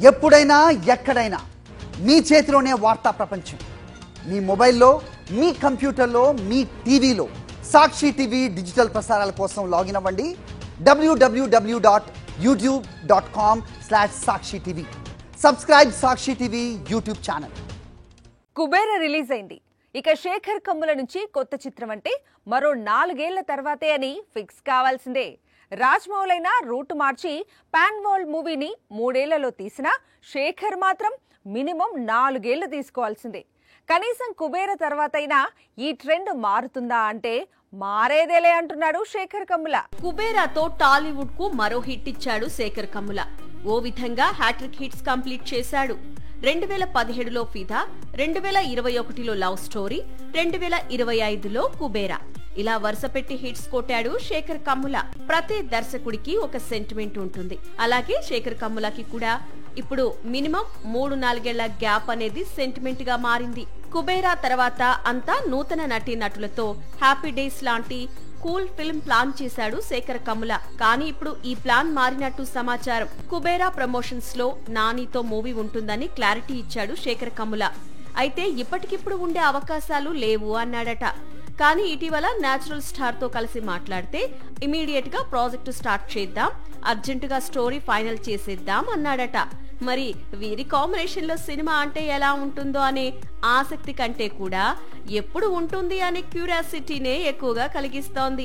ఎప్పుడైనా ఎక్కడైనా మీ చేతిలోనే వార్తా ప్రపంచం. మీ మొబైల్లో, మీ కంప్యూటర్లో, మీ టీవీలో సాక్షి టీవీ డిజిటల్ ప్రసారాల కోసం లాగిన్ అవ్వండి. www.youtube.com/sakshi-tv. Subscribe Sakshi TV YouTube channel. Kubera release అయింది. ఇక శేఖర్ కమ్ముల నుంచి కొత్త చిత్రం అంటే మరో 4 ఏళ్ల తర్వాతే అని ఫిక్స్ కావాల్సిందే. రాజ్మౌళైనా రూట్ మార్చి పాన్ వరల్డ్ మూవీని 3 ఏళ్లలో తీసినా శేఖర్ మాత్రం మినిమం 4 ఏళ్లు తీసుకోవాల్సిందే. కనీసం కుబేర తర్వాతైనా ఈ ట్రెండ్ మారుతుందా అంటే మారేదేలే అంటున్నాడు శేఖర్ కమ్ముల. కుబేరాతో టాలీవుడ్ కు మరో హిట్ ఇచ్చాడు శేఖర్ కమ్ముల. ఓ విధంగా హ్యాట్రిక్ హిట్స్ కంప్లీట్ చేశాడు. 2017లో ఫిదా, 2021లో లవ్ స్టోరీ, 2025లో కుబేరా, ఇలా వరుస పెట్టి హిట్స్ కొట్టాడు శేఖర్ కమ్ముల. ప్రతి దర్శకుడికి ఒక సెంటిమెంట్ ఉంటుంది. అలాగే శేఖర్ కమ్ములకి కూడా ఇప్పుడు మినిమం 3-4 ఏళ్ల గ్యాప్ అనేది సెంటిమెంట్ గా మారింది. కుబేరా తర్వాత అంతా నూతన నటీనటులతో హ్యాపీ డేస్ లాంటి కూల్ ఫిల్మ్ ప్లాన్ చేశాడు శేఖర్ కమ్ముల. కానీ ఇప్పుడు ఈ ప్లాన్ మారినట్టు సమాచారం. కుబేరా ప్రమోషన్స్ లో నానితో మూవీ ఉంటుందని క్లారిటీ ఇచ్చాడు శేఖర్ కమ్ముల. అయితే ఇప్పటికిప్పుడు ఉండే అవకాశాలు లేవు అన్నాడట. కానీ ఇటీవల నేచురల్ స్టార్ తో కలిసి మాట్లాడితే ఇమీడియట్ గా ప్రాజెక్టు స్టార్ట్ చేద్దాం, అర్జెంటుగా స్టోరీ ఫైనల్ చేసేద్దాం అన్నాడట. మరి వీరి కాంబినేషన్ లో సినిమా అంటే ఎలా ఉంటుందో అనే ఆసక్తి కంటే కూడా ఎప్పుడు ఉంటుంది అనే క్యూరియాసిటీనే ఎక్కువగా కలిగిస్తోంది.